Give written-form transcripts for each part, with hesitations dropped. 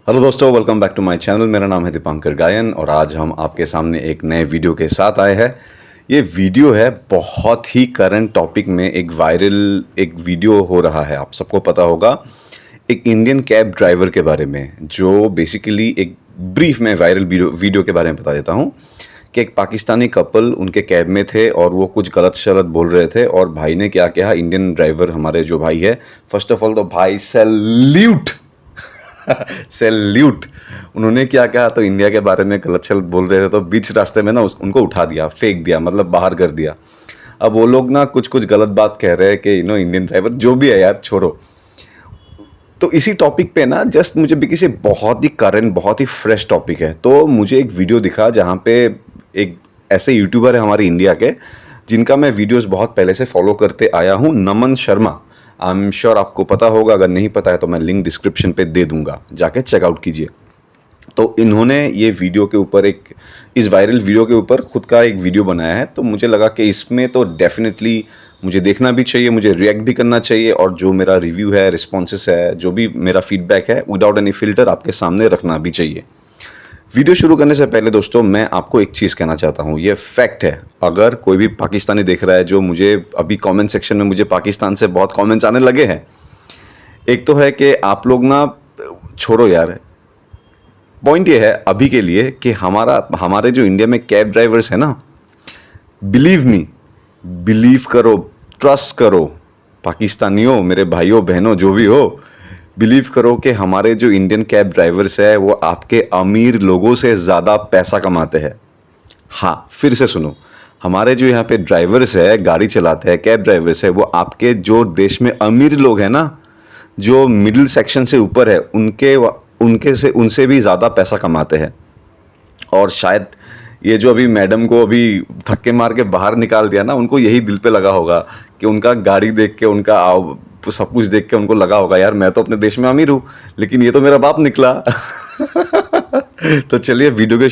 Hello दोस्तों, welcome back to my channel. मेरा नाम है दीपांकर गायन और आज हम आपके सामने एक नए वीडियो के साथ आए हैं। ये वीडियो है बहुत ही करंट टॉपिक में एक वायरल एक वीडियो हो रहा है, आप सबको पता होगा। एक इंडियन कैब ड्राइवर के बारे में, जो बेसिकली एक ब्रीफ में वायरल वीडियो के बारे में बता देता हूँ कि एक पाकिस्तानी कपल उनके कैब में थे और वो कुछ गलत शलत बोल रहे थे और भाई ने क्या किया, इंडियन ड्राइवर हमारे जो भाई है, फर्स्ट ऑफ ऑल तो भाई सैल्यूट सैल्यूट। उन्होंने क्या कहा, तो इंडिया के बारे में गलत शलत बोल रहे थे तो बीच रास्ते में ना उनको उठा दिया, फेंक दिया, मतलब बाहर कर दिया। अब वो लोग ना कुछ कुछ गलत बात कह रहे हैं कि इंडियन ड्राइवर जो भी है यार, छोड़ो। तो इसी टॉपिक पे ना जस्ट मुझे भी किसी बहुत ही करंट बहुत ही फ्रेश टॉपिक है, तो मुझे एक वीडियो दिखा जहाँ पे एक ऐसे यूट्यूबर है हमारे इंडिया के, जिनका मैं वीडियोस बहुत पहले से फॉलो करते आया हूँ, नमन शर्मा। आई एम श्योर आपको पता होगा, अगर नहीं पता है तो मैं लिंक डिस्क्रिप्शन पे दे दूंगा, जाके चेकआउट कीजिए। तो इन्होंने ये वीडियो के ऊपर इस वायरल वीडियो के ऊपर खुद का एक वीडियो बनाया है, तो मुझे लगा कि इसमें तो डेफिनेटली मुझे देखना भी चाहिए, मुझे रिएक्ट भी करना चाहिए और जो मेरा रिव्यू है, रिस्पॉन्सेस है, जो भी मेरा फीडबैक है, विदाउट एनी फिल्टर आपके सामने रखना भी चाहिए। वीडियो शुरू करने से पहले दोस्तों मैं आपको एक चीज़ कहना चाहता हूँ, ये फैक्ट है। अगर कोई भी पाकिस्तानी देख रहा है, जो मुझे अभी कमेंट सेक्शन में मुझे पाकिस्तान से बहुत कमेंट्स आने लगे हैं, एक तो है कि आप लोग ना छोड़ो यार, पॉइंट ये है अभी के लिए कि हमारे जो इंडिया में कैब ड्राइवर्स है ना, बिलीव मी, बिलीव करो, ट्रस्ट करो, पाकिस्तानियों, मेरे भाइयों बहनों जो भी हो, बिलीव करो कि हमारे जो इंडियन कैब ड्राइवर्स है वो आपके अमीर लोगों से ज़्यादा पैसा कमाते हैं। हाँ, फिर से सुनो, हमारे जो यहाँ पे ड्राइवर्स है, गाड़ी चलाते हैं, कैब ड्राइवर्स है, वो आपके जो देश में अमीर लोग हैं ना, जो मिडिल सेक्शन से ऊपर है, उनसे भी ज़्यादा पैसा कमाते हैं। और शायद ये जो अभी मैडम को अभी धक्के मार के बाहर निकाल दिया ना, उनको यही दिल पे लगा होगा कि उनका गाड़ी देख के, उनका सब कुछ देख के उनको लगा होगा, यार मैं तो अपने देश में अमीर हूँ लेकिन ये तो मेरा बाप निकला। तो चलिए वीडियो के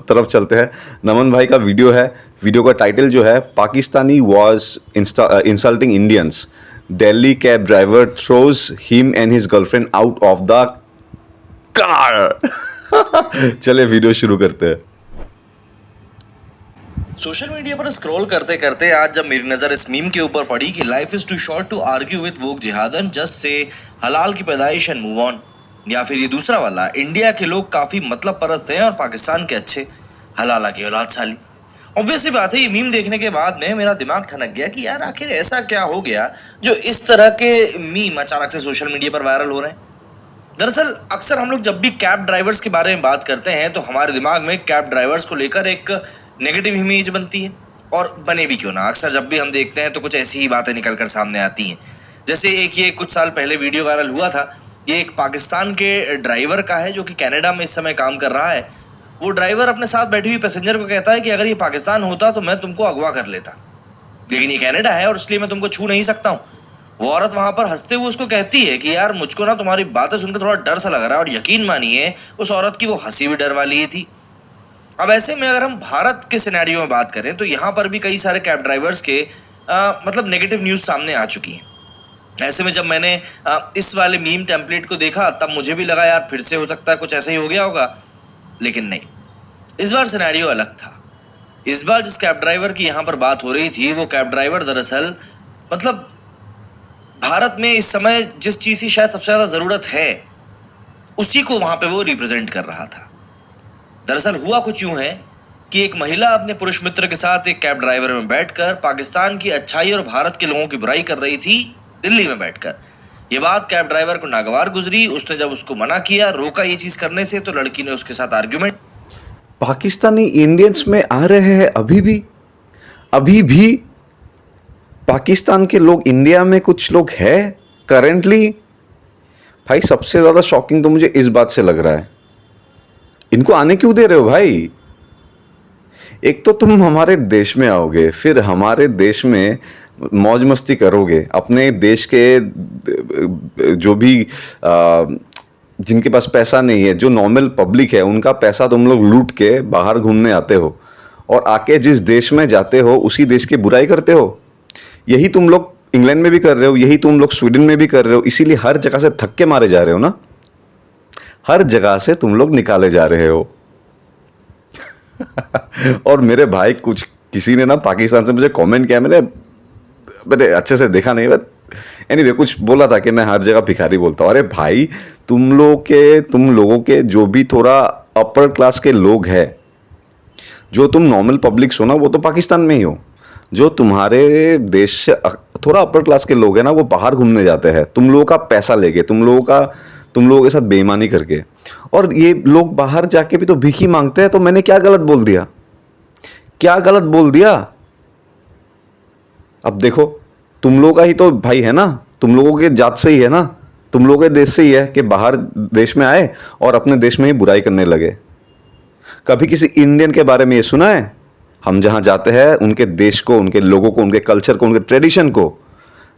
तरफ चलते हैं। नमन भाई का वीडियो है, वीडियो का टाइटल जो है, Pakistani was insulting Indians, Delhi cab driver throws him and his girlfriend out of the car. चलिए वीडियो शुरू करते हैं। सोशल मीडिया पर स्क्रॉल करते करते आज जब मेरी नजर इस मीम के ऊपर पड़ी कि life is too short to argue with woke जिहादन, जस्ट से हलाल की पैदाइश एंड मूव ऑन, या फिर ये दूसरा वाला, इंडिया के लोग काफी मतलब परस्त हैं और पाकिस्तान के अच्छे, हलाला की औलाद साली। ऑब्वियसली बात है, ये मीम देखने के बाद में मेरा दिमाग ठनक गया कि यार आखिर ऐसा क्या हो गया जो इस तरह के मीम अचानक से सोशल मीडिया पर वायरल हो रहे हैं। दरअसल अक्सर हम लोग जब भी कैब ड्राइवर्स के बारे में बात करते हैं तो हमारे दिमाग में कैब ड्राइवर्स को लेकर एक नेगेटिव इमेज बनती है, और बने भी क्यों ना, अक्सर जब भी हम देखते हैं तो कुछ ऐसी ही बातें निकल कर सामने आती हैं। जैसे एक ये कुछ साल पहले वीडियो वायरल हुआ था, ये एक पाकिस्तान के ड्राइवर का है जो कि कनाडा में इस समय काम कर रहा है। वो ड्राइवर अपने साथ बैठी हुई पैसेंजर को कहता है कि अगर ये पाकिस्तान होता तो मैं तुमको अगवा कर लेता, लेकिन ये कनाडा है और इसलिए मैं तुमको छू नहीं सकता हूँ। वो औरत वहां पर हंसते हुए उसको कहती है कि यार मुझको ना तुम्हारी बातें सुनकर थोड़ा डर सा लग रहा है, और यकीन मानिए उस औरत की वो हंसी भी डर वाली ही थी। अब ऐसे में अगर हम भारत के सिनेरियो में बात करें तो यहाँ पर भी कई सारे कैब ड्राइवर्स के मतलब नेगेटिव न्यूज़ सामने आ चुकी हैं। ऐसे में जब मैंने इस वाले मीम टेम्पलेट को देखा तब मुझे भी लगा यार फिर से हो सकता है कुछ ऐसा ही हो गया होगा, लेकिन नहीं, इस बार सिनेरियो अलग था। इस बार जिस कैब ड्राइवर की यहाँ पर बात हो रही थी, वो कैब ड्राइवर दरअसल मतलब भारत में इस समय जिस चीज़ की शायद सबसे ज़्यादा ज़रूरत है उसी को वहाँ पे वो रिप्रेजेंट कर रहा था। दरअसल हुआ कुछ यूं है कि एक महिला अपने पुरुष मित्र के साथ एक कैब ड्राइवर में बैठकर पाकिस्तान की अच्छाई और भारत के लोगों की बुराई कर रही थी, दिल्ली में बैठकर। ये बात कैब ड्राइवर को नागवार गुजरी। उसने जब उसको मना किया, रोका ये चीज़ करने से, तो लड़की ने उसके साथ आर्ग्यूमेंट। पाकिस्तानी इंडियंस में आ रहे हैं अभी भी पाकिस्तान के लोग इंडिया में कुछ लोग हैं करेंटली। भाई सबसे ज़्यादा शॉकिंग तो मुझे इस बात से लग रहा है, इनको आने क्यों दे रहे हो भाई? एक तो तुम हमारे देश में आओगे, फिर हमारे देश में मौज मस्ती करोगे, अपने देश के जो भी जिनके पास पैसा नहीं है, जो नॉर्मल पब्लिक है, उनका पैसा तुम लोग लूट के बाहर घूमने आते हो और आके जिस देश में जाते हो उसी देश की बुराई करते हो। यही तुम लोग इंग्लैंड में भी कर रहे हो, यही तुम लोग स्वीडन में भी कर रहे हो, इसीलिए हर जगह से थक्के मारे जा रहे हो ना। हर जगह से तुम लोग निकाले जा रहे हो। और मेरे भाई कुछ किसी ने ना पाकिस्तान से मुझे कमेंट किया, मैंने अच्छे से देखा नहीं, बट एनीवे कुछ बोला था कि मैं हर जगह भिखारी बोलता हूँ। अरे भाई, तुम लोगों के जो भी थोड़ा अपर क्लास के लोग हैं, जो तुम नॉर्मल पब्लिक्स हो ना, वो तो पाकिस्तान में ही हो। जो तुम्हारे देश से थोड़ा अपर क्लास के लोग हैं ना, वो बाहर घूमने जाते हैं तुम लोगों का पैसा लेके, तुम लोगों के साथ बेईमानी करके। और ये लोग बाहर जाके भी तो भीख ही मांगते हैं। तो मैंने क्या गलत बोल दिया? क्या गलत बोल दिया? अब देखो, तुम लोग का ही तो भाई है ना, तुम लोगों के जात से ही है ना, तुम लोगों के देश से ही है कि बाहर देश में आए और अपने देश में ही बुराई करने लगे। कभी किसी इंडियन के बारे में ये सुना है? हम जहां जाते हैं उनके देश को, उनके लोगों को, उनके कल्चर को, उनके ट्रेडिशन को,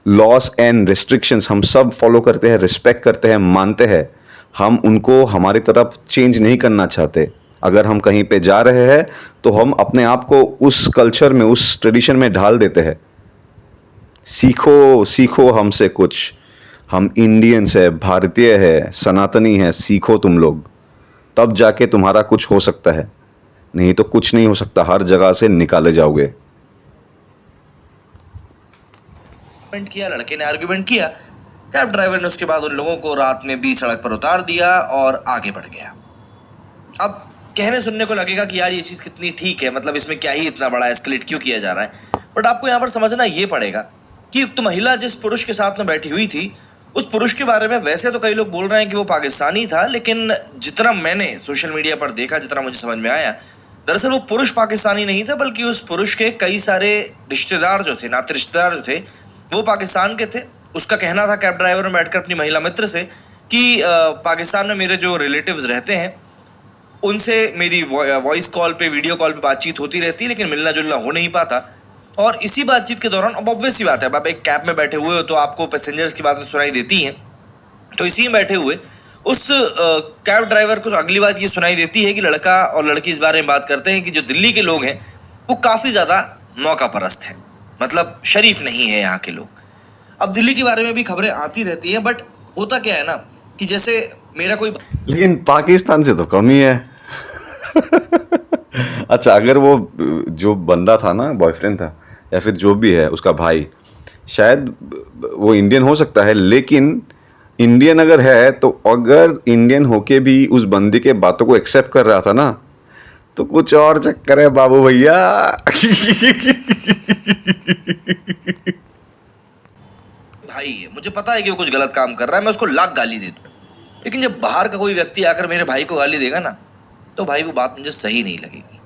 लॉस एंड रिस्ट्रिक्शंस हम सब फॉलो करते हैं, रिस्पेक्ट करते हैं, मानते हैं। हम उनको हमारी तरफ चेंज नहीं करना चाहते। अगर हम कहीं पे जा रहे हैं तो हम अपने आप को उस कल्चर में, उस ट्रेडिशन में ढाल देते हैं। सीखो, सीखो हमसे कुछ। हम इंडियंस है, भारतीय है, सनातनी है, सीखो तुम लोग, तब जाके तुम्हारा कुछ हो सकता है। नहीं तो कुछ नहीं हो सकता, हर जगह से निकाले जाओगे। आर्गुमेंट किया, लड़के ने आर्गुमेंट किया, कैब ड्राइवर ने उसके बाद उन लोगों को रात में बीच सड़क पर उतार दिया और आगे बढ़ गया। अब कहने सुनने को लगेगा कि यार ये चीज़ कितनी ठीक है, मतलब इसमें क्या ही इतना बड़ा एस्केलेट क्यों किया जा रहा है। बट आपको यहाँ पर समझना ये पड़ेगा कि उक्त महिला जिस पुरुष के साथ में बैठी हुई थी, उस पुरुष के बारे में वैसे तो कई लोग बोल रहे हैं कि वो पाकिस्तानी था, लेकिन जितना मैंने सोशल मीडिया पर देखा, जितना मुझे समझ में आया, दरअसल वो पुरुष पाकिस्तानी नहीं था, बल्कि उस पुरुष के कई सारे रिश्तेदार जो थे, नाते रिश्तेदार जो थे, वो पाकिस्तान के थे। उसका कहना था कैब ड्राइवर में बैठकर अपनी महिला मित्र से कि पाकिस्तान में मेरे जो रिलेटिव्स रहते हैं उनसे मेरी वॉइस कॉल पे, वीडियो कॉल पे बातचीत होती रहती है, लेकिन मिलना जुलना हो नहीं पाता। और इसी बातचीत के दौरान, अब ऑब्वियस सी बात है, अब आप एक कैब में बैठे हुए हो तो आपको पैसेंजर्स की बातें सुनाई देती हैं। तो इसी में बैठे हुए उस कैब ड्राइवर को अगली बात ये सुनाई देती है कि लड़का और लड़की इस बारे में बात करते हैं कि जो दिल्ली के लोग हैं वो काफ़ी ज़्यादा मौका परस्त हैं, मतलब शरीफ नहीं है यहाँ के लोग। अब दिल्ली के बारे में भी खबरें आती रहती हैं, बट होता क्या है ना कि जैसे मेरा कोई लेकिन पाकिस्तान से तो कम ही है। अच्छा, अगर वो जो बंदा था ना, बॉयफ्रेंड था या फिर जो भी है उसका भाई, शायद वो इंडियन हो सकता है, लेकिन इंडियन अगर है तो अगर इंडियन होके भी उस बंदी के बातों को एक्सेप्ट कर रहा था ना, तो कुछ और चक्कर है बाबू भैया। भाई है, मुझे पता है कि वो कुछ गलत काम कर रहा है, मैं उसको लाख गाली दे दूँ, लेकिन जब बाहर का कोई व्यक्ति आकर मेरे भाई को गाली देगा ना, तो भाई वो बात मुझे सही नहीं लगेगी।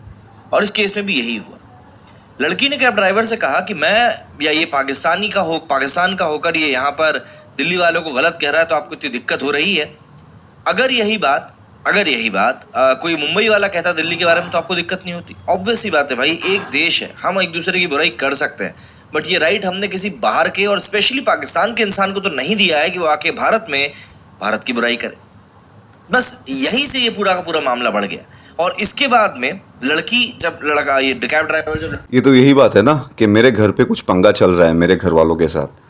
और इस केस में भी यही हुआ। लड़की ने कैब ड्राइवर से कहा कि मैं, या ये पाकिस्तान का होकर ये यहाँ पर दिल्ली वालों को गलत कह रहा है, तो आपको इतनी दिक्कत हो रही है। अगर यही बात कोई मुंबई वाला कहता दिल्ली के बारे में, तो आपको दिक्कत नहीं होती। ऑब्वियस सी बात है भाई, एक देश है, हम एक दूसरे की बुराई कर सकते हैं, बट ये राइट हमने किसी बाहर के और स्पेशली पाकिस्तान के इंसान को तो नहीं दिया है कि वो आके भारत में भारत की बुराई करे। बस यहीं से ये पूरा का पूरा मामला बढ़ गया। और इसके बाद में लड़की, जब लड़का, ये कैब ड्राइवर, जब ये तो यही बात है ना कि मेरे घर पे कुछ पंगा चल रहा है मेरे घर वालों के साथ,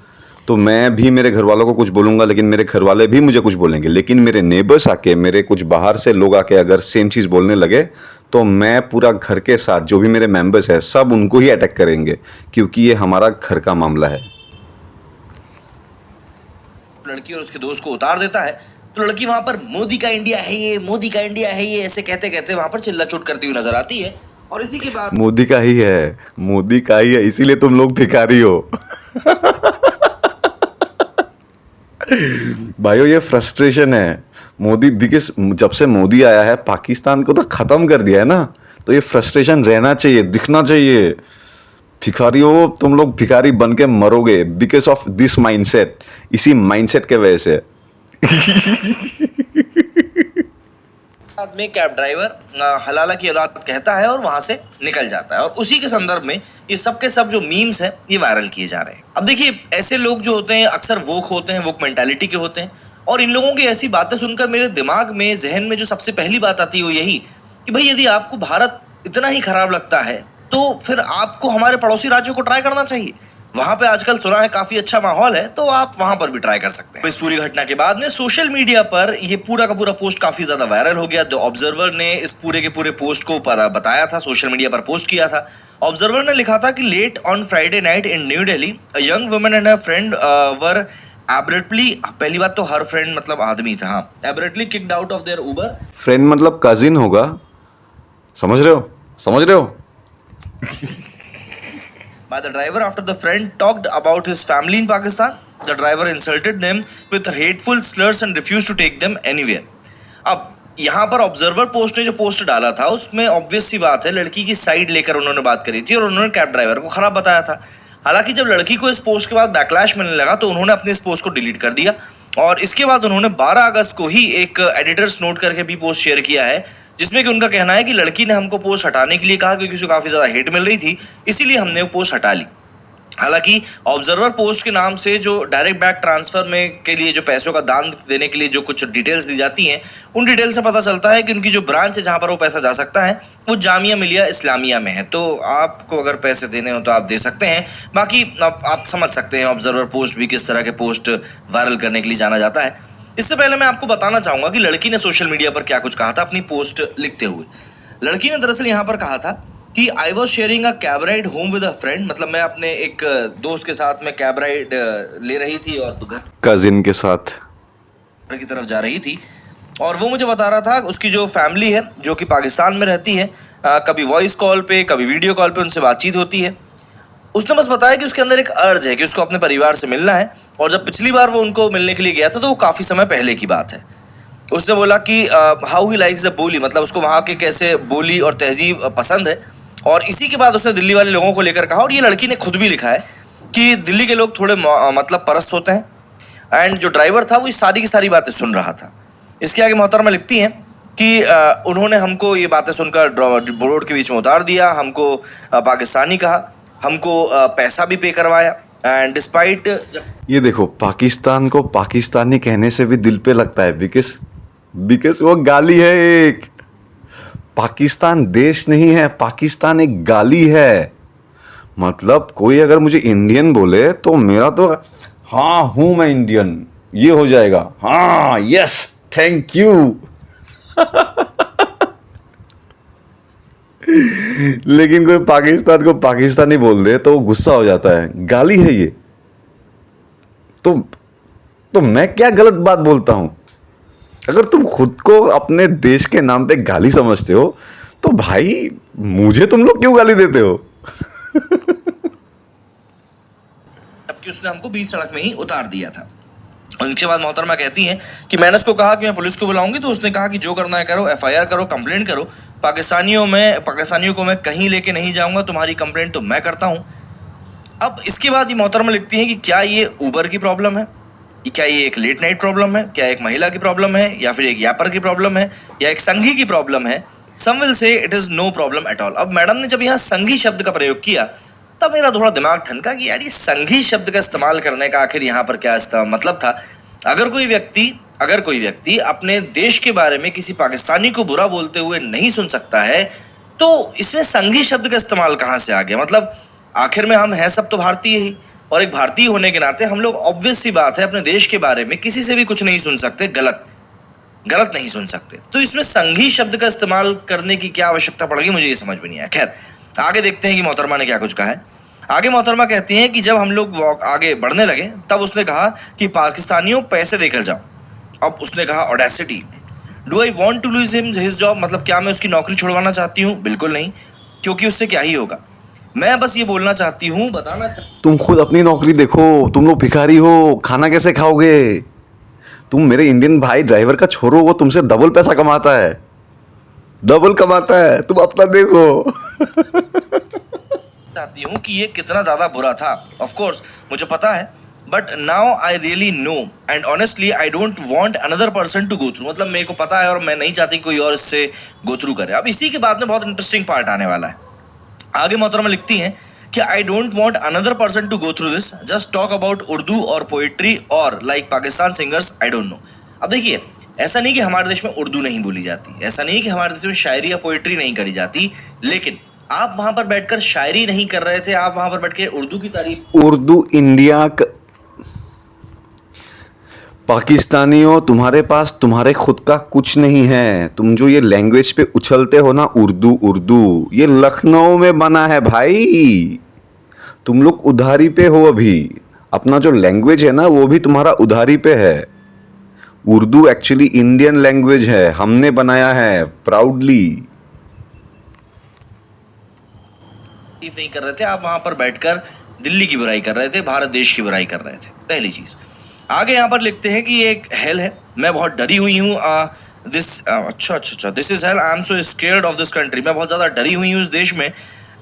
तो मैं भी मेरे घर वालों को कुछ बोलूँगा, लेकिन मेरे घर वाले भी मुझे कुछ बोलेंगे। लेकिन मेरे नेबर्स आके, मेरे कुछ बाहर से लोग आके अगर सेम चीज़ बोलने लगे, तो मैं पूरा घर के साथ जो भी मेरे मेंबर्स हैं सब उनको ही अटैक करेंगे, क्योंकि ये हमारा घर का मामला है। लड़की और उसके दोस्त को उतार देता है, तो लड़की वहां पर मोदी का इंडिया है ये, मोदी का इंडिया है ये, ऐसे कहते कहते वहां पर चिल्ला चोट करती हुई नजर आती है। और इसी के बाद मोदी का ही है, मोदी का ही है, इसीलिए तुम लोग भिखारी हो। भाइयों, ये फ्रस्ट्रेशन है मोदी, बिकॉज जब से मोदी आया है पाकिस्तान को तो खत्म कर दिया है ना, तो ये फ्रस्ट्रेशन रहना चाहिए, दिखना चाहिए। भिखारी हो तुम लोग, भिखारी बन के मरोगे बिकॉज ऑफ दिस माइंडसेट, इसी माइंडसेट के वजह से। बाद में कैब ड्राइवर हलाला की औलाद कहता है और वहां से निकल जाता है। और उसी के संदर्भ में ये सब के सब जो मीम्स हैं ये वायरल किए जा रहे हैं। अब देखिए, ऐसे लोग जो होते हैं अक्सर वोक होते हैं, वोक मेंटालिटी के होते हैं, और इन लोगों की ऐसी बातें सुनकर मेरे दिमाग में, जहन में जो सबसे पहली बात आती है वो यही कि भाई यदि आपको भारत इतना ही खराब लगता है तो फिर आपको हमारे पड़ोसी राज्यों को ट्राई करना चाहिए। वहां पे आजकल सुना है काफी अच्छा माहौल है, तो आप वहां पर भी ट्राई कर सकते हैं। इस पूरी घटना के बाद में सोशल मीडिया पर ये पूरा का पूरा पोस्ट काफी ज्यादा वायरल हो गया। द ऑब्जर्वर ने इस पूरे के पूरे पोस्ट को बताया था, सोशल मीडिया पर पोस्ट किया था। ऑब्जर्वर ने लिखा था कि late on Friday night in New Delhi a young woman and her friend were abruptly, पहली बात तो हर फ्रेंड मतलब आदमी था, हाँ, abruptly kicked out of their Uber. Friend मतलब कजिन होगा, समझ रहे हो, समझ रहे हो। By the driver after the friend talked about his family in Pakistan. The driver insulted them with hateful slurs and refused to take them anywhere. अब यहाँ पर ऑब्जर्वर पोस्ट ने जो पोस्ट डाला था उसमें ऑब्वियस सी बात है लड़की की साइड लेकर उन्होंने बात करी थी और उन्होंने कैब ड्राइवर को खराब बताया था। हालांकि जब लड़की को इस पोस्ट के बाद बैकलैश मिलने लगा तो उन्होंने अपने इस पोस्ट को डिलीट कर दिया और इसके बाद उन्होंने 12 अगस्त को ही एक एडिटर्स नोट करके भी पोस्ट शेयर किया है जिसमें कि उनका कहना है कि लड़की ने हमको पोस्ट हटाने के लिए कहा क्योंकि उसे काफ़ी ज़्यादा हेट मिल रही थी, इसीलिए हमने वो पोस्ट हटा ली। हालांकि ऑब्जर्वर पोस्ट के नाम से जो डायरेक्ट बैक ट्रांसफर में के लिए जो पैसों का दान देने के लिए जो कुछ डिटेल्स दी जाती हैं उन डिटेल से पता चलता है कि उनकी जो ब्रांच है जहां पर वो पैसा जा सकता है वो जामिया मिलिया इस्लामिया में है। तो आपको अगर पैसे देने हो तो आप दे सकते हैं। बाकी आप समझ सकते हैं ऑब्जर्वर पोस्ट भी किस तरह के पोस्ट वायरल करने के लिए जाना जाता है। इससे पहले मैं आपको बताना चाहूंगा कि लड़की ने सोशल मीडिया पर क्या कुछ कहा था अपनी पोस्ट लिखते हुए। लड़की ने दरअसल यहाँ पर कहा था कि I was sharing a cab ride home with a friend, मतलब मैं अपने एक दोस्त के साथ में कैब राइड ले रही थी और घर कजिन के साथ की तरफ जा रही थी और वो मुझे बता रहा था उसकी जो फैमिली है जो कि पाकिस्तान में रहती है, कभी वॉइस कॉल पे कभी वीडियो कॉल पे उनसे बातचीत होती है। उसने बस बताया कि उसके अंदर एक अर्ज है कि उसको अपने परिवार से मिलना है और जब पिछली बार वो उनको मिलने के लिए गया था तो वो काफ़ी समय पहले की बात है। उसने बोला कि हाउ ही लाइक्स द बोली, मतलब उसको वहाँ के कैसे बोली और तहजीब पसंद है। और इसी के बाद उसने दिल्ली वाले लोगों को लेकर कहा और ये लड़की ने खुद भी लिखा है कि दिल्ली के लोग थोड़े मतलब परस्त होते हैं एंड जो ड्राइवर था वो ये सारी की सारी बातें सुन रहा था। इसके आगे मोहतरमा लिखती हैं कि उन्होंने हमको ये बातें सुनकर रोड के बीच में उतार दिया, हमको पाकिस्तानी कहा, हमको पैसा भी पे करवाया एंड डिस्पाइट। ये देखो, पाकिस्तान को पाकिस्तानी कहने से भी दिल पे लगता है बिकॉज वो गाली है एक। पाकिस्तान देश नहीं है, पाकिस्तान एक गाली है। मतलब कोई अगर मुझे इंडियन बोले तो मेरा तो हाँ हूं मैं इंडियन ये हो जाएगा, हाँ यस थैंक यू। लेकिन कोई पाकिस्तान को पाकिस्तानी बोल दे तो गुस्सा हो जाता है, गाली है ये। तो मैं क्या गलत बात बोलता हूं? अगर तुम खुद को अपने देश के नाम पे गाली समझते हो तो भाई मुझे तुम लोग क्यों गाली देते हो? जबकि उसने हमको बीच सड़क में ही उतार दिया था। और इनके बाद मोहतरमा कहती हैं कि मैंने उसको कहा कि मैं पुलिस को बुलाऊंगी तो उसने कहा कि जो करना है करो, एफआईआर करो, कंप्लेंट करो, पाकिस्तानियों को मैं कहीं लेके नहीं जाऊंगा, तुम्हारी कंप्लेंट तो मैं करता हूं। अब इसके बाद ये मोहतरमा लिखती हैं कि क्या ये उबर की प्रॉब्लम है, क्या ये एक लेट नाइट प्रॉब्लम है, क्या एक महिला की प्रॉब्लम है, या फिर एक यापर की प्रॉब्लम है, या एक संघी की प्रॉब्लम है? Some will say it is no problem at all. अब मैडम ने जब यहाँ संघी शब्द का प्रयोग किया तब मेरा थोड़ा दिमाग ठनका कि यार ये संघी शब्द का इस्तेमाल करने का आखिर यहाँ पर क्या मतलब था। अगर कोई व्यक्ति अपने देश के बारे में किसी पाकिस्तानी को बुरा बोलते हुए नहीं सुन सकता है तो इसमें संघी शब्द का इस्तेमाल कहाँ से आ गया? मतलब आखिर में हम हैं सब तो भारतीय ही, और एक भारतीय होने के नाते हम लोग ऑब्वियस सी बात है अपने देश के बारे में किसी से भी कुछ नहीं सुन सकते, गलत नहीं सुन सकते। तो इसमें संघी शब्द का इस्तेमाल करने की क्या आवश्यकता पड़ गई, मुझे ये समझ में नहीं आया। खैर आगे देखते हैं कि मोहतरमा ने क्या कुछ कहा है। आगे मोहतरमा कहती हैं कि जब हम लोग आगे बढ़ने लगे तब उसने कहा कि पाकिस्तानियों पैसे देकर जाओ। अब उसने कहा audacity, do I want to lose him his job, मतलब क्या मैं उसकी नौकरी छुड़वाना चाहती हूँ? बिल्कुल नहीं, क्योंकि उससे क्या ही होगा। मैं बस ये बोलना चाहती हूँ, तुम खुद अपनी नौकरी देखो, तुम लोग भिखारी हो, खाना कैसे खाओगे? तुम मेरे इंडियन भाई ड्राइवर का छोरो, वो तुमसे डबल पैसा कमाता है, तुम अपना देखो। चाहती हूँ कि ये कितना ज़्यादा बुरा था। ऑफ कोर्स मुझे पता है, but now I really know and honestly I don't want another person to go through, मतलब मेरे को पता है और मैं नहीं चाहती कोई और इससे गो थ्रू करे। अब इसी के बाद में बहुत इंटरेस्टिंग पार्ट आने वाला है। आगे मोहतरमा लिखती हैं कि I don't want another person to go through this, just talk about Urdu और पोइट्री और like Pakistan singers, I don't know. अब देखिए, ऐसा नहीं कि हमारे देश में उर्दू नहीं बोली जाती, ऐसा नहीं कि हमारे देश में शायरी या पोइट्री नहीं करी जाती, लेकिन आप वहां पर बैठकर शायरी नहीं कर रहे थे, आप वहां पर बैठ के उर्दू की तारीफ। उर्दू इंडिया पाकिस्तानियों, तुम्हारे पास तुम्हारे खुद का कुछ नहीं है। तुम जो ये लैंग्वेज पे उछलते हो ना, उर्दू उर्दू, ये लखनऊ में बना है भाई। तुम लोग उधारी पे हो अभी। अपना जो लैंग्वेज है ना, वो भी तुम्हारा उधारी पे है। उर्दू एक्चुअली इंडियन लैंग्वेज है, हमने बनाया है प्राउडली। नहीं कर रहे थे, आप वहां पर बैठकर दिल्ली की बुराई कर रहे थे, भारत देश की बुराई कर रहे थे। पहली चीज। आगे यहाँ पर लिखते हैं कि ये एक हेल है, मैं बहुत डरी हुई हूँ। अच्छा, this is hello, I am so scared of this country. मैं बहुत ज़्यादा डरी हुई हूँ इस देश में,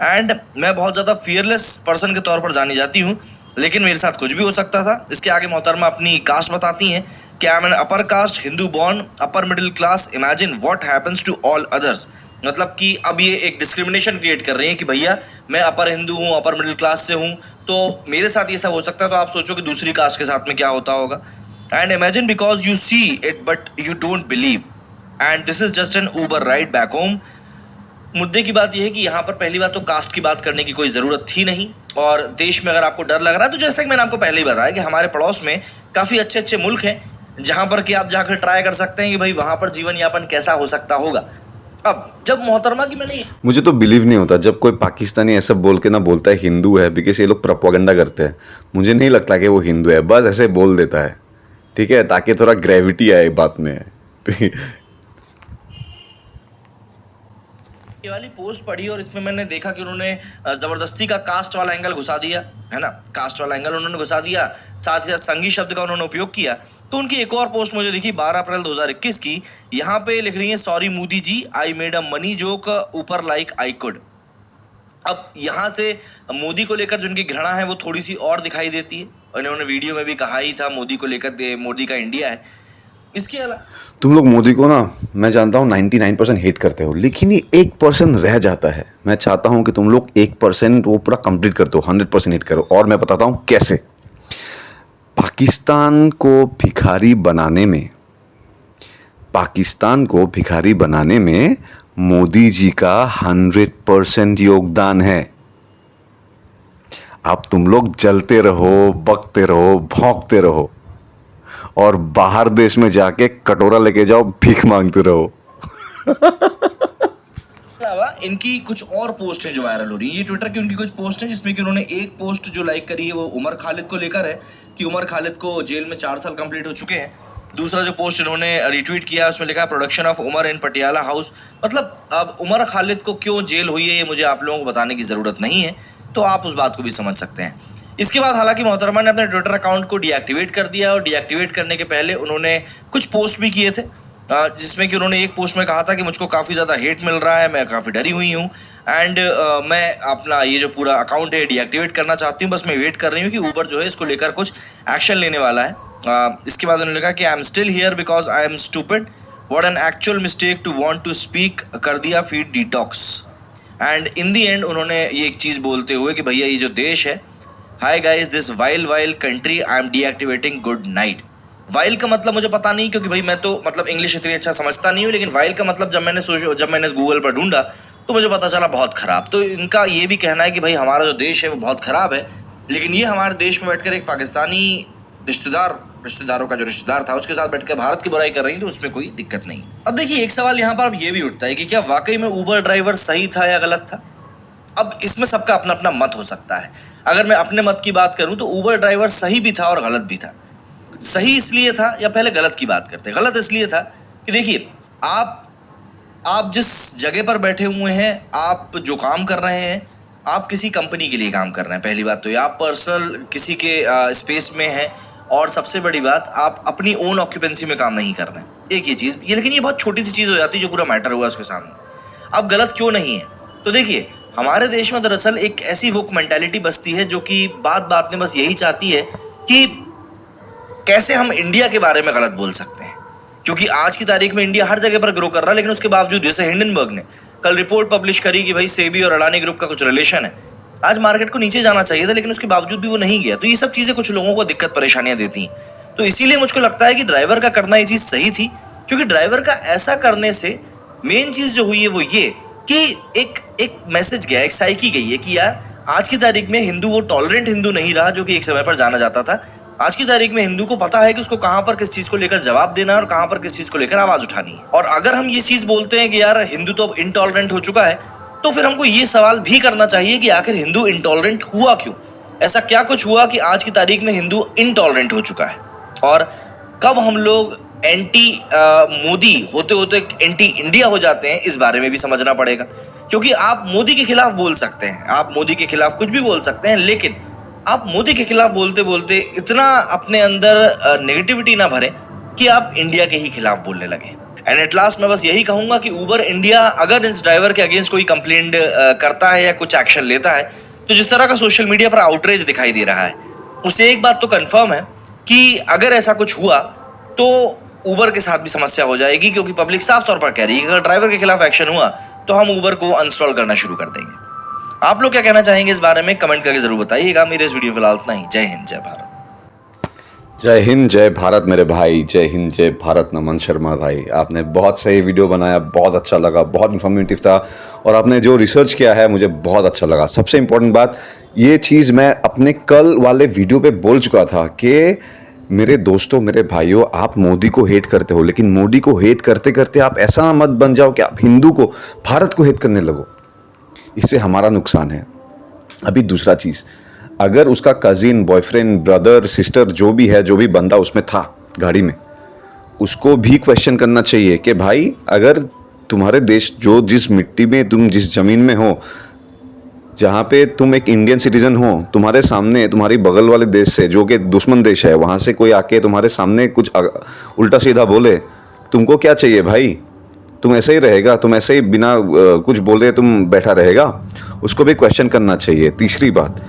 एंड मैं बहुत ज़्यादा फियरलेस पर्सन के तौर पर जानी जाती हूँ, लेकिन मेरे साथ कुछ भी हो सकता था। इसके आगे मोहतरमा अपनी कास्ट बताती हैं कि I am an upper caste, Hindu born, upper middle class, imagine what happens to all others. मतलब कि अब ये एक डिस्क्रिमिनेशन क्रिएट कर रही है कि भैया मैं अपर हिंदू हूँ, अपर मिडिल क्लास से हूँ, तो मेरे साथ ये सब हो सकता है, तो आप सोचो कि दूसरी कास्ट के साथ में क्या होता होगा। And imagine because you see it but you don't believe, and this is just an Uber ride back home. मुद्दे की बात यह है कि यहाँ पर पहली बात तो कास्ट की बात करने की कोई ज़रूरत थी नहीं, और देश में अगर आपको डर लग रहा है तो जैसे कि मैंने आपको पहले ही बताया कि हमारे पड़ोस में काफ़ी अच्छे अच्छे मुल्क हैं जहाँ पर कि आप जाकर ट्राई कर सकते हैं कि भाई वहाँ पर जीवन यापन कैसा हो सकता होगा। अब जब मोहतरमा की मैंने मुझे तो बिलीव नहीं होता जब कोई पाकिस्तानी ऐसा बोल के ना बोलता है हिंदू है, बिकॉज ये लोग प्रोपेगेंडा करते हैं। मुझे नहीं लगता कि वो हिंदू है, बस ऐसे बोल देता है, ठीक है, ताकि थोड़ा ग्रेविटी आए बात में। ये वाली पोस्ट पढ़ी और इसमें मैंने देखा कि उन्होंने ज़बरदस्ती का कास्ट वाला एंगल घुसा दिया है ना, कास्ट वाला एंगल उन्होंने घुसा दिया, साथ ही साथ संघी शब्द का उन्होंने उपयोग किया। तो उनकी एक और पोस्ट मुझे दिखी 12 अप्रैल 2021 की। यहाँ पे लिख रही है, sorry Modi ji, I made a money joke ऊपर लाइक आई कुड। अब यहाँ से मोदी को लेकर जो उनकी घृणा है वो थोड़ी सी और दिखाई देती है, और इन्होंने वीडियो में भी कहा ही था मोदी को लेकर, मोदी का इंडिया है। इसके अलावा तुम लोग मोदी को ना, मैं जानता हूँ 99% हेट करते हो, लेकिन ये 1% रह जाता है। मैं चाहता हूँ कि तुम लोग 1% वो पूरा कंप्लीट कर दो, 100% हेट करो। और मैं बताता हूँ कैसे। पाकिस्तान को भिखारी बनाने में मोदी जी का 100% योगदान है। अब तुम लोग जलते रहो, बकते रहो, भौंकते रहो, और बाहर देश में जाके कटोरा लेके जाओ, भीख मांगते रहो। अलावा इनकी कुछ और पोस्ट है जो वायरल हो रही है। ये ट्विटर की उनकी कुछ पोस्ट है जिसमें कि उन्होंने एक पोस्ट जो लाइक करी है वो उमर खालिद को लेकर है कि उमर खालिद को जेल में 4 साल कंप्लीट हो चुके हैं। दूसरा जो पोस्ट इन्होंने रिट्वीट किया उसमें लिखा है, production of Umar in Patiala house. मतलब अब उमर खालिद को क्यों जेल हुई है ये मुझे आप लोगों को बताने की ज़रूरत नहीं है, तो आप उस बात को भी समझ सकते हैं। इसके बाद हालांकि मोहतरमा ने अपने ट्विटर अकाउंट को डीएक्टिवेट कर दिया, और डीएक्टिवेट करने के पहले उन्होंने कुछ पोस्ट भी किए थे, जिसमें कि उन्होंने एक पोस्ट में कहा था कि मुझको काफ़ी ज़्यादा हेट मिल रहा है, मैं काफ़ी डरी हुई हूँ, एंड मैं अपना ये जो पूरा अकाउंट है डीएक्टिवेट करना चाहती हूँ, बस मैं वेट कर रही हूँ कि ऊबर जो है इसको लेकर कुछ एक्शन लेने वाला है। इसके बाद उन्होंने लिखा कि I am still here because I am stupid, what an actual mistake to want to speak, कर दिया feed detox. And in the end उन्होंने ये एक चीज़ बोलते हुए कि भैया ये जो देश है, hi guys this while country I am deactivating, good night. While का मतलब मुझे पता नहीं, क्योंकि भाई मैं तो मतलब इंग्लिश इतनी अच्छा समझता नहीं हूँ, लेकिन वाइल का मतलब जब मैंने गूगल पर ढूंढा तो मुझे पता चला बहुत ख़राब। तो इनका ये भी कहना है कि भाई हमारा जो देश है वो बहुत ख़राब है, लेकिन ये हमारे देश में बैठकर एक पाकिस्तानी रिश्तेदारों का जो रिश्तेदार था उसके साथ बैठकर भारत की बुराई कर रही, तो उसमें कोई दिक्कत नहीं। अब देखिए एक सवाल यहाँ पर अब ये भी उठता है कि क्या वाकई में ऊबर ड्राइवर सही था या गलत था। अब इसमें सबका अपना अपना मत हो सकता है। अगर मैं अपने मत की बात करूं तो ऊबर ड्राइवर सही भी था और गलत भी था। सही इसलिए था, या पहले गलत की बात करते हैं। गलत इसलिए था कि देखिए आप जिस जगह पर बैठे हुए हैं, आप जो काम कर रहे हैं, आप किसी कंपनी के लिए काम कर रहे हैं। पहली बात तो ये, आप पर्सनल किसी के स्पेस में हैं, और सबसे बड़ी बात आप अपनी ओन ऑक्यूपेंसी में काम नहीं कर रहे हैं। एक ये चीज़ ये, लेकिन ये बहुत छोटी सी चीज़ हो जाती है जो पूरा मैटर हुआ उसके सामने। अब गलत क्यों नहीं है, तो देखिए हमारे देश में दरअसल एक ऐसी वोक मेंटालिटी बसती है जो कि बात में बस यही चाहती है कि कैसे हम इंडिया के बारे में गलत बोल सकते हैं, क्योंकि आज की तारीख में इंडिया हर जगह पर ग्रो कर रहा है, लेकिन उसके बावजूद जैसे हिंडनबर्ग ने कल रिपोर्ट पब्लिश करी कि भाई सेबी और अडानी ग्रुप का कुछ रिलेशन है, आज मार्केट को नीचे जाना चाहिए था, लेकिन उसके बावजूद भी वो नहीं गया। तो ये सब चीज़ें कुछ लोगों को दिक्कत परेशानियां देती हैं। तो इसीलिए मुझको लगता है कि ड्राइवर का करना ये चीज़ सही थी, क्योंकि ड्राइवर का ऐसा करने से मेन चीज़ जो हुई है वो ये कि एक एक मैसेज गया, एक साइकी गई है कि यार आज की तारीख में हिंदू वो टॉलरेंट हिंदू नहीं रहा जो कि एक समय पर जाना जाता था। आज की तारीख में हिंदू को पता है कि उसको कहां पर किस चीज को लेकर जवाब देना है और कहां पर किस चीज को लेकर आवाज उठानी है। और अगर हम ये चीज बोलते हैं कि यार हिंदू तो अब इनटॉलरेंट हो चुका है, तो फिर हमको ये सवाल भी करना चाहिए कि आखिर हिंदू इनटॉलरेंट हुआ क्यों? ऐसा क्या कुछ हुआ कि आज की तारीख में हिंदू इनटॉलरेंट हो चुका है? और कब हम लोग एंटी मोदी होते होते एंटी इंडिया हो जाते हैं, इस बारे में भी समझना पड़ेगा। क्योंकि आप मोदी के खिलाफ बोल सकते हैं, आप मोदी के खिलाफ कुछ भी बोल सकते हैं, लेकिन आप मोदी के खिलाफ बोलते बोलते इतना अपने अंदर नेगेटिविटी ना भरें कि आप इंडिया के ही खिलाफ बोलने लगे। एंड एट लास्ट मैं बस यही कहूंगा कि उबर इंडिया अगर इस ड्राइवर के अगेंस्ट कोई कंप्लेंट करता है या कुछ एक्शन लेता है, तो जिस तरह का सोशल मीडिया पर आउटरीच दिखाई दे रहा है, उससे एक बात तो कंफर्म है कि अगर ऐसा कुछ हुआ तो उबर के साथ भी समस्या हो जाएगी। क्योंकि पब्लिक साफ तौर पर कह रही है कि अगर ड्राइवर के खिलाफ एक्शन हुआ तो हम उबर को अनस्टॉल करना शुरू कर देंगे। आप लोग क्या कहना चाहेंगे इस बारे में? कमेंट करके जरूर बताइएगा। मेरे इस वीडियो फिलहाल इतना ही। जय हिंद, जय भारत। जय हिंद जय भारत मेरे भाई, जय हिंद जय भारत। नमन शर्मा भाई, आपने बहुत सही वीडियो बनाया, बहुत अच्छा लगा, बहुत इन्फॉर्मेटिव था और आपने जो रिसर्च किया है मुझे बहुत अच्छा लगा। सबसे इम्पोर्टेंट बात, ये चीज़ मैं अपने कल वाले वीडियो पे बोल चुका था कि मेरे दोस्तों, मेरे भाइयों, आप मोदी को हेट करते हो, लेकिन मोदी को हेट करते करते आप ऐसा मत बन जाओ कि आप हिंदू को, भारत को हेट करने लगो। इससे हमारा नुकसान है। अभी दूसरा चीज़, अगर उसका कजिन, बॉयफ्रेंड, ब्रदर, सिस्टर जो भी है, जो भी बंदा उसमें था गाड़ी में, उसको भी क्वेश्चन करना चाहिए कि भाई अगर तुम्हारे देश, जो जिस मिट्टी में तुम, जिस ज़मीन में हो, जहाँ पे तुम एक इंडियन सिटीजन हो, तुम्हारे सामने तुम्हारी बगल वाले देश से, जो कि दुश्मन देश है, वहाँ से कोई आके तुम्हारे सामने कुछ उल्टा सीधा बोले, तुमको क्या चाहिए भाई? तुम ऐसे ही रहेगा? तुम ऐसे ही बिना कुछ बोले तुम बैठा रहेगा? उसको भी क्वेश्चन करना चाहिए। तीसरी बात,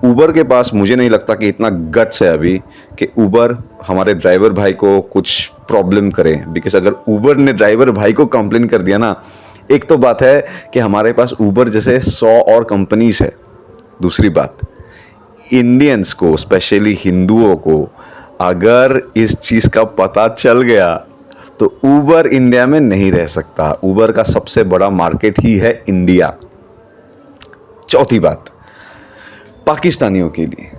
उबर के पास मुझे नहीं लगता कि इतना गट्स है अभी कि उबर हमारे ड्राइवर भाई को कुछ प्रॉब्लम करे। बिकॉज अगर उबर ने ड्राइवर भाई को कंप्लेन कर दिया ना, एक तो बात है कि हमारे पास उबर जैसे 100 और कंपनीज है। दूसरी बात, इंडियंस को, स्पेशली हिंदुओं को अगर इस चीज़ का पता चल गया तो उबर इंडिया में नहीं रह सकता। उबर का सबसे बड़ा मार्केट ही है इंडिया। चौथी बात, पाकिस्तानियों के लिए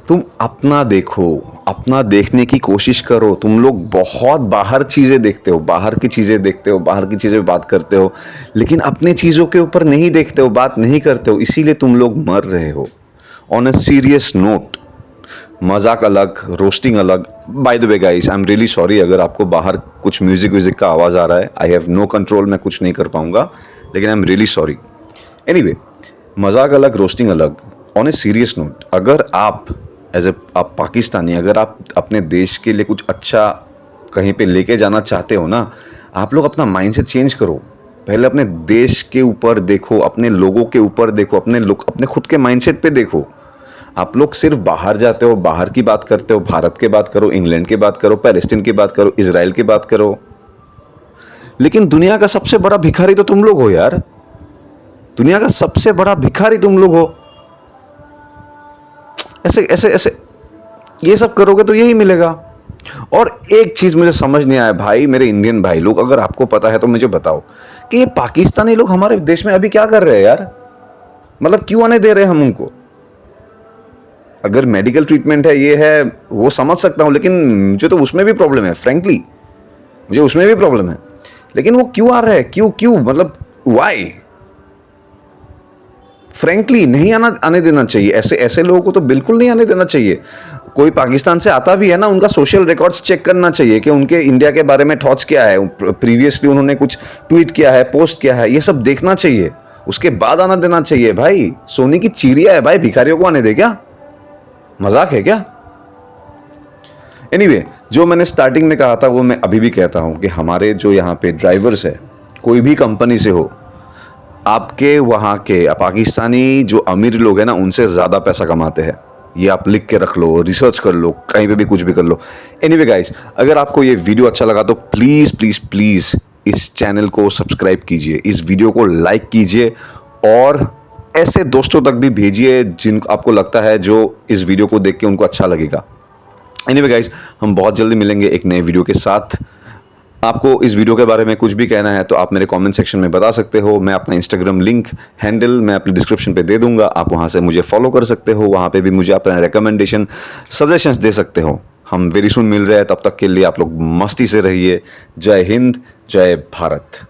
तुम अपना देखो, अपना देखने की कोशिश करो। तुम लोग बहुत बाहर चीज़ें देखते हो, बाहर की चीज़ें देखते हो, बाहर की चीज़ें बात करते हो, लेकिन अपने चीज़ों के ऊपर नहीं देखते हो, बात नहीं करते हो, इसीलिए तुम लोग मर रहे हो। ऑन अ सीरियस नोट, मजाक अलग, रोस्टिंग अलग। By the way guys, I am really sorry अगर आपको बाहर कुछ म्यूजिक का आवाज़ आ रहा है। आई हैव नो कंट्रोल, मैं कुछ नहीं कर पाऊंगा, लेकिन I am really sorry. Anyway, मजाक अलग, रोस्टिंग अलग। ऑन ए सीरियस नोट, अगर आप एज ए पाकिस्तानी, अगर आप अपने देश के लिए कुछ अच्छा कहीं पे लेके जाना चाहते हो ना, आप लोग अपना माइंड से चेंज करो। पहले अपने देश के ऊपर देखो, अपने लोगों के ऊपर देखो, अपने खुद के माइंडसेट पे देखो। आप लोग सिर्फ बाहर जाते हो, बाहर की बात करते हो, भारत की बात करो, इंग्लैंड की बात करो, पैलेस्टीन की बात करो, इजराइल की बात करो, लेकिन दुनिया का सबसे बड़ा भिखारी तो तुम लोग हो यार। दुनिया का सबसे बड़ा भिखारी तुम लोग हो। ऐसे ऐसे ऐसे ये सब करोगे तो यही मिलेगा। और एक चीज मुझे समझ नहीं आया भाई, मेरे इंडियन भाई लोग, अगर आपको पता है तो मुझे बताओ कि ये पाकिस्तानी लोग हमारे देश में अभी क्या कर रहे हैं यार? मतलब क्यों आने दे रहे हैं हम उनको? अगर मेडिकल ट्रीटमेंट है, ये है, वो समझ सकता हूं, लेकिन मुझे तो उसमें भी प्रॉब्लम है। फ्रेंकली मुझे उसमें भी प्रॉब्लम है, लेकिन वो क्यों आ रहे हैं? क्यों क्यों मतलब वाई? फ्रेंकली नहीं आने देना चाहिए। ऐसे लोगों को तो बिल्कुल नहीं आने देना चाहिए। कोई पाकिस्तान से आता भी है ना, उनका सोशल रिकॉर्ड्स चेक करना चाहिए कि उनके इंडिया के बारे में थॉट्स क्या है, प्रीवियसली उन्होंने कुछ ट्वीट किया है, पोस्ट किया है, ये सब देखना चाहिए, उसके बाद आना देना चाहिए। भाई सोने की चिड़िया है भाई, भिखारियों को आने दे क्या? मजाक है क्या? एनीवे, जो मैंने स्टार्टिंग में कहा था वो मैं अभी भी कहता हूं कि हमारे जो यहाँ पे ड्राइवर्स है, कोई भी कंपनी से हो, आपके वहाँ के पाकिस्तानी जो अमीर लोग हैं ना, उनसे ज़्यादा पैसा कमाते हैं। ये आप लिख के रख लो, रिसर्च कर लो, कहीं पे भी कुछ भी कर लो। एनीवे गाइस, अगर आपको ये वीडियो अच्छा लगा तो प्लीज़ प्लीज़ प्लीज़ इस चैनल को सब्सक्राइब कीजिए, इस वीडियो को लाइक कीजिए और ऐसे दोस्तों तक भी भेजिए जिनको आपको लगता है जो इस वीडियो को देख के उनको अच्छा लगेगा। एनीवे गाइस, हम बहुत जल्दी मिलेंगे एक नए वीडियो के साथ। आपको इस वीडियो के बारे में कुछ भी कहना है तो आप मेरे कमेंट सेक्शन में बता सकते हो। मैं अपना इंस्टाग्राम लिंक हैंडल मैं अपनी डिस्क्रिप्शन पे दे दूंगा, आप वहाँ से मुझे फॉलो कर सकते हो। वहाँ पे भी मुझे अपना रिकमेंडेशन सजेशंस दे सकते हो। हम वेरी सुन मिल रहे हैं, तब तक के लिए आप लोग मस्ती से रहिए। जय हिंद, जय भारत।